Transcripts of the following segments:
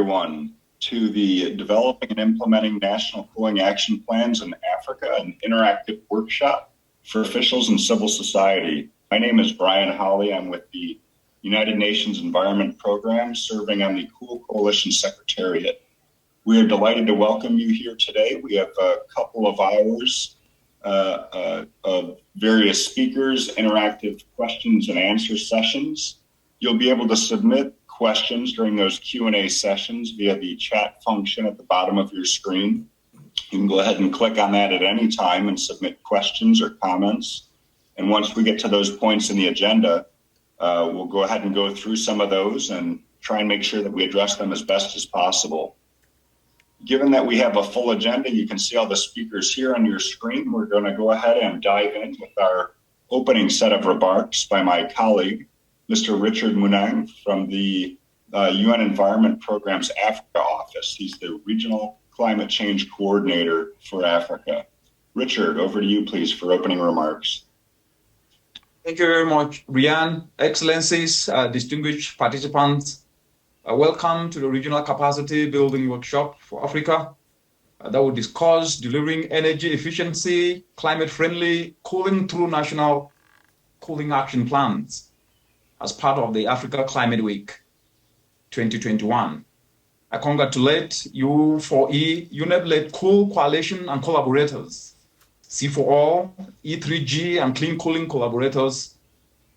everyone, to the Developing and Implementing National Cooling Action Plans in Africa, an interactive workshop for officials and civil society. My name is Brian Hawley. I'm with the United Nations Environment Program, serving on the Cool Coalition Secretariat. We are delighted to welcome you here today. We have a couple of hours of various speakers, interactive questions and answer sessions. You'll be able to submit questions during those Q&A sessions via the chat function at the bottom of your screen. You can go ahead and click on that at any time and submit questions or comments. And once we get to those points in the agenda, we'll go ahead and go through some of those and try and make sure that we address them as best as possible. Given that we have a full agenda, you can see all the speakers here on your screen. We're going to go ahead and dive in with our opening set of remarks by my colleague, Mr. Richard Munang from the UN Environment Program's Africa office. He's the Regional Climate Change Coordinator for Africa. Richard, over to you, please, for opening remarks. Thank you very much, Brian. Excellencies, distinguished participants, welcome to the Regional Capacity Building Workshop for Africa that will discuss delivering energy efficiency, climate-friendly cooling through national cooling action plans as part of the Africa Climate Week 2021. I congratulate U4E, UNEP-led Cool Coalition and collaborators, C4All, E3G, and Clean Cooling collaborators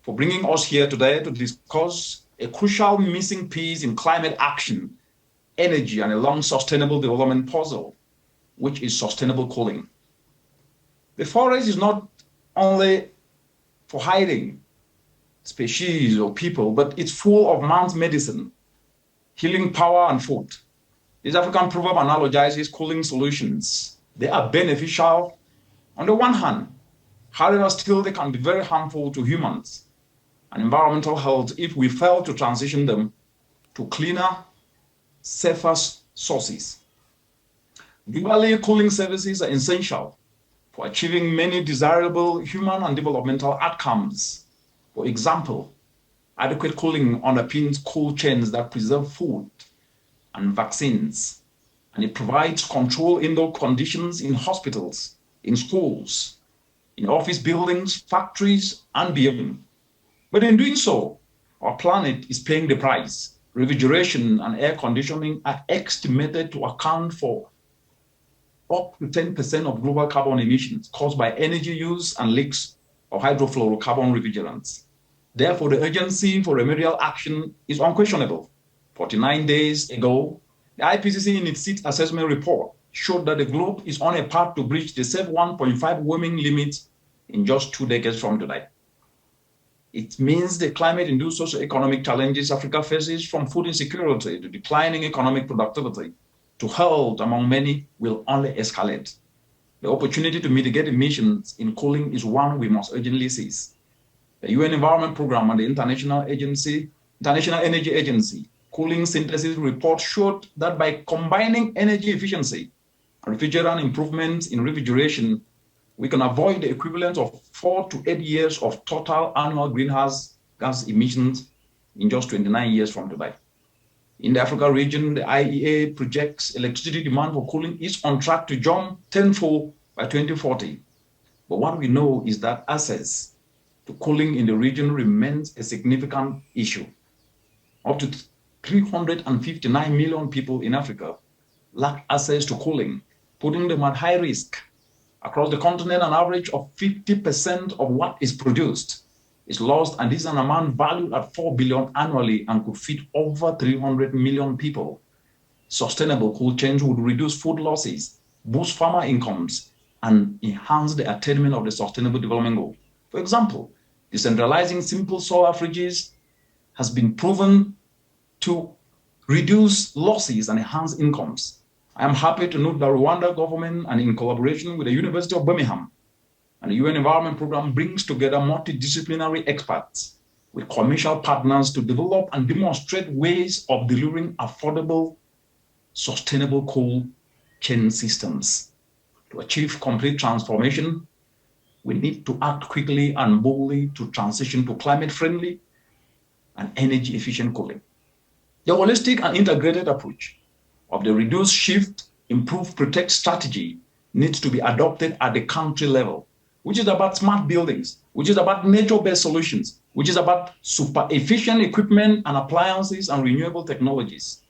for bringing us here today to discuss a crucial missing piece in climate action, energy, and a long sustainable development puzzle, which is sustainable cooling. The forest is not only for hiding species or people, but it's full of man's medicine, healing power, and food. This African proverb analogizes cooling solutions. They are beneficial on the one hand, however, still they can be very harmful to humans and environmental health if we fail to transition them to cleaner, safer sources. Globally, cooling services are essential for achieving many desirable human and developmental outcomes. For example, adequate cooling underpins cold chains that preserve food and vaccines, and it provides controlled indoor conditions in hospitals, in schools, in office buildings, factories, and beyond. But in doing so, our planet is paying the price. Refrigeration and air conditioning are estimated to account for up to 10% of global carbon emissions caused by energy use and leaks of hydrofluorocarbon refrigerants. Therefore, the urgency for remedial action is unquestionable. 49 days ago, the IPCC in its sixth assessment report showed that the globe is on a path to breach the safe 1.5 warming limit in just 2 decades from today. It means the climate-induced socio-economic challenges Africa faces, from food insecurity to declining economic productivity to health, among many, will only escalate. The opportunity to mitigate emissions in cooling is one we must urgently seize. The UN Environment Program and the International Energy Agency cooling synthesis report showed that by combining energy efficiency and refrigerant improvements in refrigeration, we can avoid the equivalent of 4 to 8 years of total annual greenhouse gas emissions in just 29 years from today. In the Africa region, the IEA projects electricity demand for cooling is on track to jump tenfold by 2040. But what we know is that access to cooling in the region remains a significant issue. Up to 359 million people in Africa lack access to cooling, putting them at high risk. Across the continent, an average of 50% of what is produced is lost, and this is an amount valued at 4 billion annually and could feed over 300 million people. Sustainable cool change would reduce food losses, boost farmer incomes, and enhance the attainment of the Sustainable Development Goal. For example, decentralizing simple solar fridges has been proven to reduce losses and enhance incomes. I am happy to note that Rwanda government, and in collaboration with the University of Birmingham and the UN Environment Program, brings together multidisciplinary experts with commercial partners to develop and demonstrate ways of delivering affordable, sustainable cold chain systems. To achieve complete transformation, we need to act quickly and boldly to transition to climate-friendly and energy-efficient cooling. The holistic and integrated approach of the reduce, shift, improve, protect strategy needs to be adopted at the country level, which is about smart buildings, which is about nature-based solutions, which is about super efficient equipment and appliances and renewable technologies.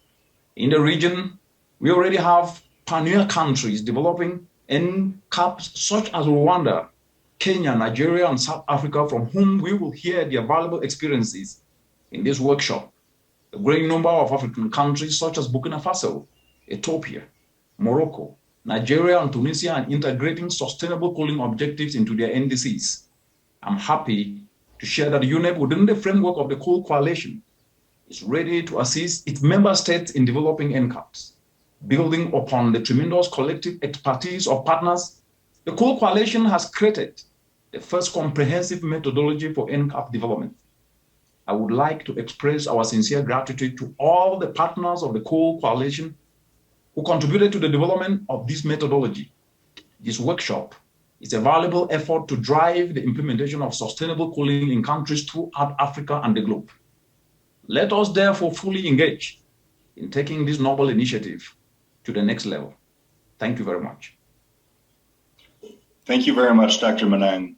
In the region, we already have pioneer countries developing NCAPs such as Rwanda, Kenya, Nigeria, and South Africa, from whom we will hear their valuable experiences in this workshop. A growing number of African countries such as Burkina Faso, Ethiopia, Morocco, Nigeria, and Tunisia are integrating sustainable cooling objectives into their NDCs. I'm happy to share that UNEP, within the framework of the Coal Coalition, is ready to assist its member states in developing NCAPs. Building upon the tremendous collective expertise of partners, the Coal Coalition has created the first comprehensive methodology for NCAP development. I would like to express our sincere gratitude to all the partners of the Coal Coalition who contributed to the development of this methodology. This workshop is a valuable effort to drive the implementation of sustainable cooling in countries throughout Africa and the globe. Let us therefore fully engage in taking this novel initiative to the next level. Thank you very much. Thank you very much, Dr. Manang.